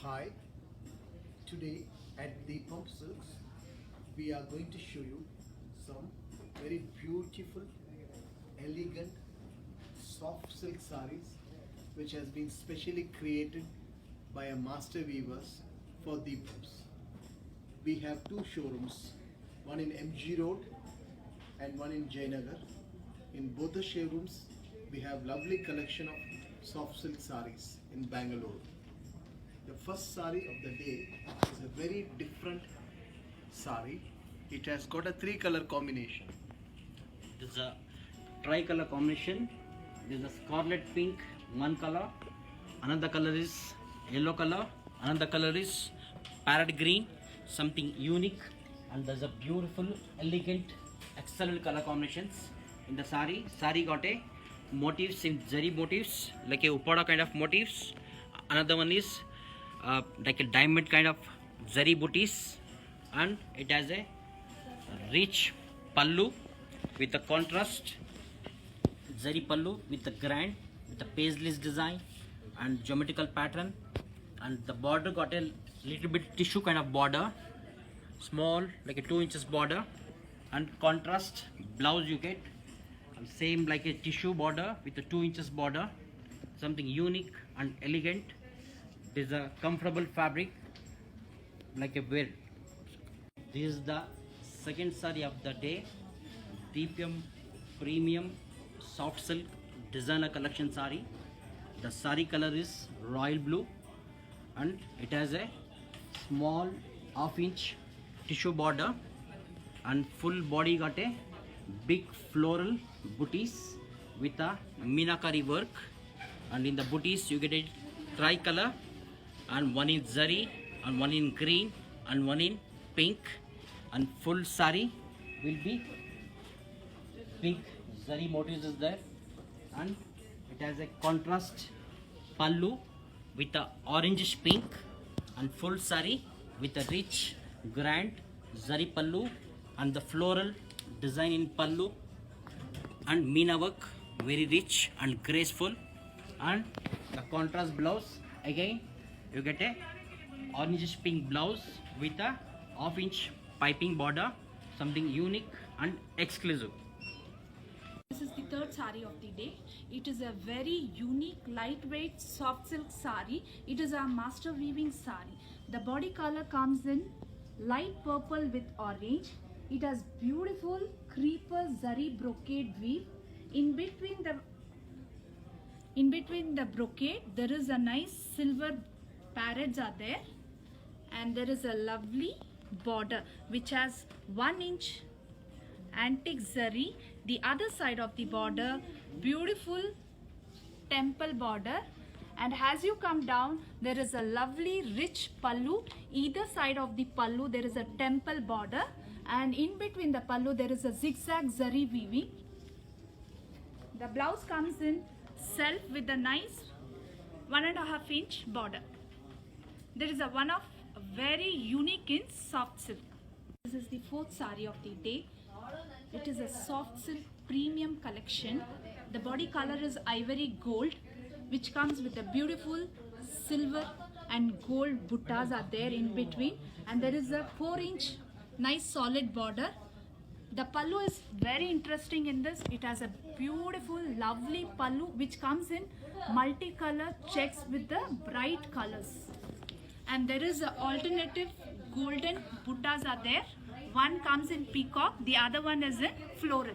Hi, today at the Pump Silks, we are going to show you some very beautiful, elegant, soft silk sarees which has been specially created by a master weavers for the Pumps. We have two showrooms, one in MG Road and one in Jayanagar. In both the showrooms, we have lovely collection of soft silk sarees in Bangalore. The first sari of the day is a very different sari. It has got a three color combination. This is a tri-color combination. This is a scarlet pink, one color. Another color is yellow color. Another color is parrot green, something unique. And there's a beautiful, elegant, excellent color combinations in the sari. Sari got a motifs in zari motifs, like a upada kind of motifs. Another one is like a diamond kind of zari booties, and it has a rich pallu with a contrast zari pallu with the grand with the paisleys design and geometrical pattern, and the border got a little bit tissue kind of border, small like a 2 inches border, and contrast blouse you get, and same like a tissue border with a 2 inches border, something unique and elegant. This is a comfortable fabric like a wear. This is the second saree of the day, DPM premium soft silk designer collection saree. The saree color is royal blue and it has a small half-inch tissue border, and full body got a big floral booties with a meenakari work, and in the booties you get a tri-color, and one in zari and one in green and one in pink, and full sari will be pink zari motifs is there, and it has a contrast pallu with a orangish pink, and full sari with a rich grand zari pallu and the floral design in pallu and meena work, very rich and graceful, and the contrast blouse again you get a orangish pink blouse with a half-inch piping border, something unique and exclusive. This is the third sari of the day. It is a very unique, lightweight, soft silk sari. It is a master weaving sari. The body color comes in light purple with orange. It has beautiful creeper zari brocade weave. In between the brocade, there is a nice silver parrots are there, and there is a lovely border which has 1 inch antique zari. The other side of the border, beautiful temple border, and as you come down there is a lovely rich pallu. Either side of the pallu there is a temple border, and in between the pallu there is a zigzag zari weaving. The blouse comes in self with a nice 1.5 inch border. There is a one of very unique in soft silk. This is the fourth sari of the day. It is a soft silk premium collection. The body color is ivory gold, which comes with a beautiful silver and gold buttas are there in between, and there is a 4-inch nice solid border. The pallu is very interesting in this. It has a beautiful lovely pallu which comes in multicolor checks with the bright colors, and there is a alternative golden buttas are there. One comes in peacock, the other one is in floral,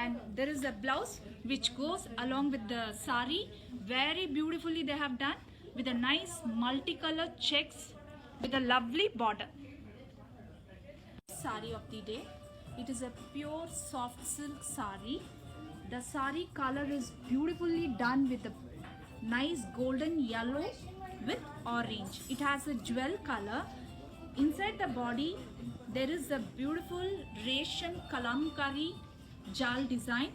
and there is a blouse which goes along with the sari. Very beautifully they have done with a nice multicolor checks with a lovely border. Sari of the day, it is a pure soft silk sari. The sari color is beautifully done with a nice golden yellow with orange. It has a jewel color. Inside the body there is a beautiful Resham kalamkari jal design,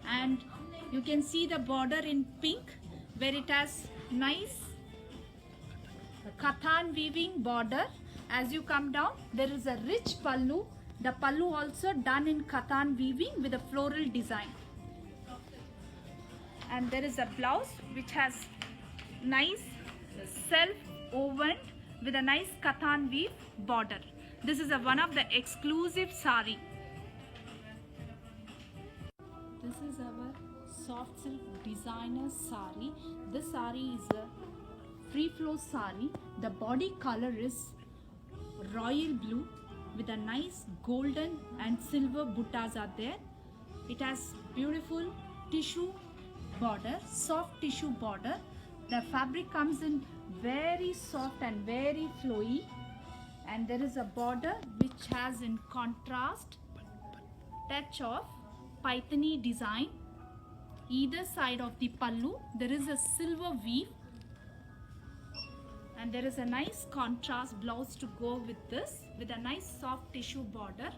and you can see the border in pink where it has nice kathan weaving border. As you come down there is a rich pallu. The pallu also done in kathan weaving with a floral design, and there is a blouse which has nice self-woven with a nice kathan weave border. This is one of the exclusive sari. This is our soft silk designer sari. This sari is a free flow sari. The body color is royal blue with a nice golden and silver buttas are there. It has beautiful tissue border, soft tissue border. The fabric comes in very soft and very flowy, and there is a border which has in contrast touch of Paithani design. Either side of the pallu there is a silver weave, and there is a nice contrast blouse to go with this, with a nice soft tissue border.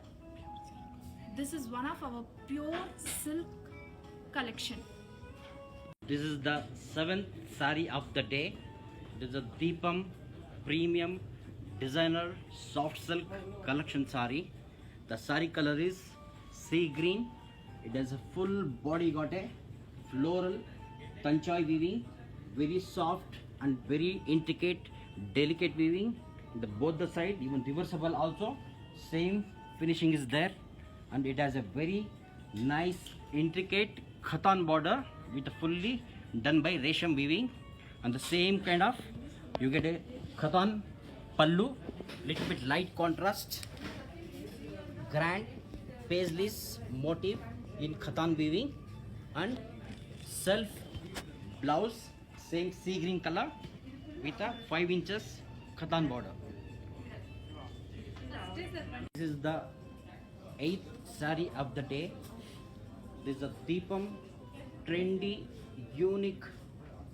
This is one of our pure silk collection. This is the 7th sari of the day. This is a Deepam premium designer soft silk collection sari. The sari color is sea green. It has a full body, got a floral tanchai weaving, very soft and very intricate, delicate weaving. Both the side, even reversible also, same finishing is there, and it has a very nice intricate khatan border with a fully done by resham weaving, and the same kind of you get a khatan pallu, little bit light contrast, grand paisleys motif in khatan weaving, and self blouse same sea green color with a 5 inches khatan border. This is the 8th sari of the day. This is a Deepam trendy, unique,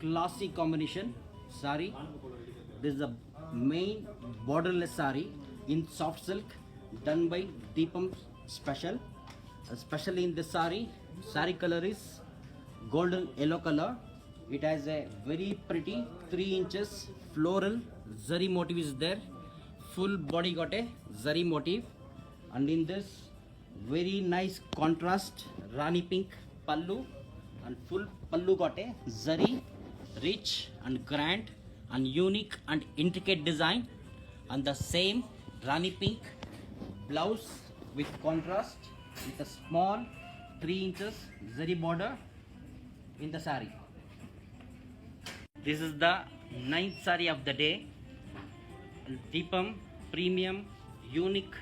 classy combination sari. This is a main borderless sari in soft silk done by Deepam special. Especially in this sari color is golden yellow color. It has a very pretty 3 inches floral zari motif is there. Full body got a zari motif, and in this very nice contrast rani pink pallu, and full pallu got a zari, rich and grand and unique and intricate design, and the same rani pink blouse with contrast with a small 3 inches zari border in the sari. This is the 9th sari of the day. Deepam premium, unique,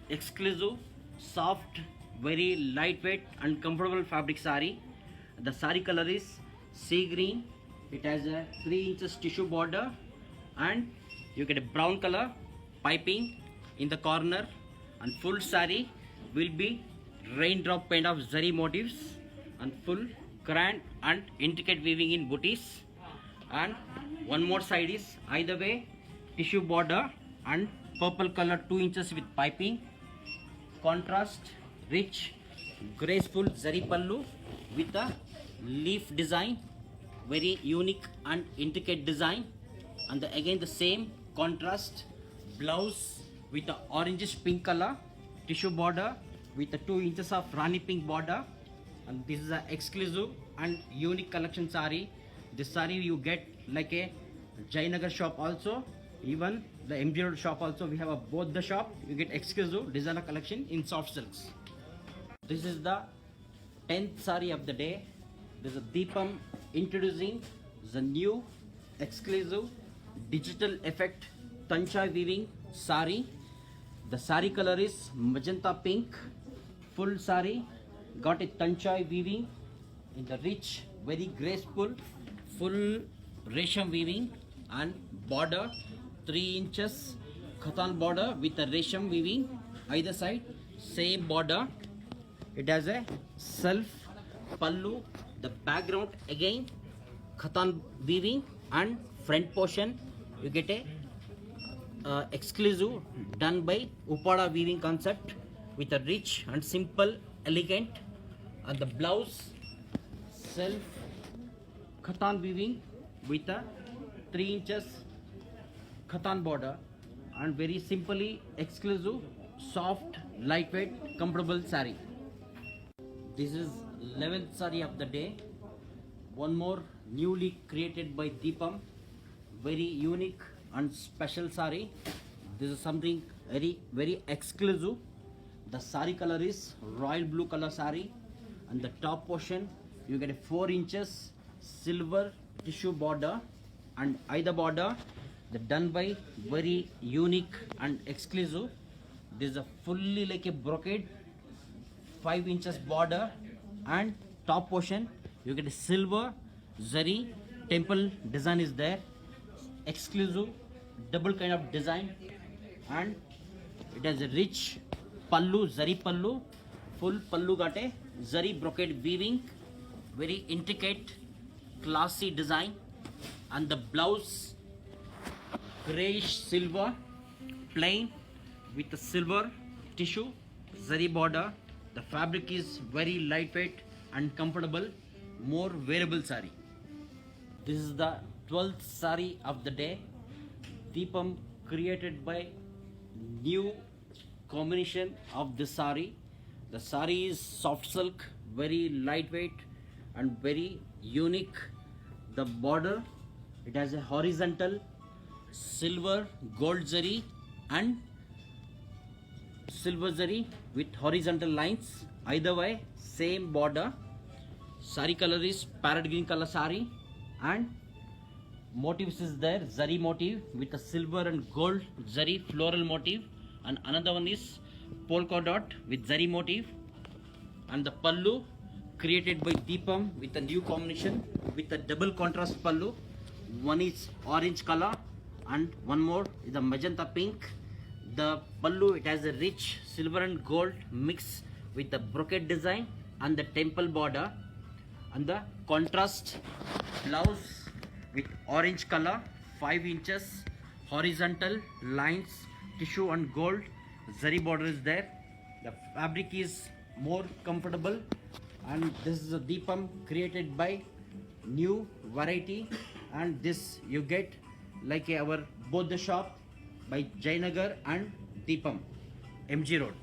exclusive, soft, very lightweight and comfortable fabric sari. The sari color is sea green. It has a 3 inches tissue border, and you get a brown color piping in the corner, and full sari will be raindrop kind of zari motifs and full grand and intricate weaving in booties. And one more side is either way tissue border and purple color 2 inches with piping, contrast rich graceful zari pallu with a leaf design, very unique and intricate design, and again the same contrast blouse with the orangish pink color tissue border with the 2 inches of rani pink border. And this is an exclusive and unique collection sari. This sari you get like a Jayanagar shop also, even the MG Road shop also. We have both the shop. You get exclusive designer collection in soft silks. This is the 10th sari of the day. This is Deepam introducing the new exclusive digital effect tanchai weaving sari. The sari color is magenta pink. Full sari got a tanchai weaving in the rich, very graceful, full resham weaving, and border 3 inches khatan border with a resham weaving either side, same border. It has a self pallu. The background again khatan weaving, and front portion you get a exclusive done by Upada weaving concept with a rich and simple elegant, and the blouse self khatan weaving with a 3 inches khatan border, and very simply exclusive soft lightweight comfortable sari. This is 11th sari of the day. One more newly created by Deepam very unique and special sari. This is something very exclusive. The sari color is royal blue color sari, and the top portion you get a 4 inches silver tissue border, and either border the done by very unique and exclusive. This is a fully like a brocade 5 inches border, and top portion you get a silver zari temple design is there, exclusive double kind of design, and it has a rich pallu, zari pallu, full pallu got a zari brocade weaving, very intricate classy design, and the blouse grayish silver plain with a silver tissue zari border. The fabric is very lightweight and comfortable, more wearable sari. This is the 12th sari of the day. Deepam created by new combination of the sari. The sari is soft silk, very lightweight and very unique. The border, it has a horizontal silver gold zari and silver zari with horizontal lines. Either way, same border. Sari color is parrot green color sari, and motifs is there, zari motif with a silver and gold zari floral motif, and another one is polka dot with zari motif, and the pallu created by Deepam with a new combination with a double contrast pallu. One is orange color and one more is a magenta pink. The pallu, it has a rich silver and gold mix with the brocade design and the temple border, and the contrast blouse with orange color 5 inches horizontal lines tissue and gold zari border is there. The fabric is more comfortable, and this is a Deepam created by new variety, and this you get like our both the shop by Jainagar and Deepam MG Road.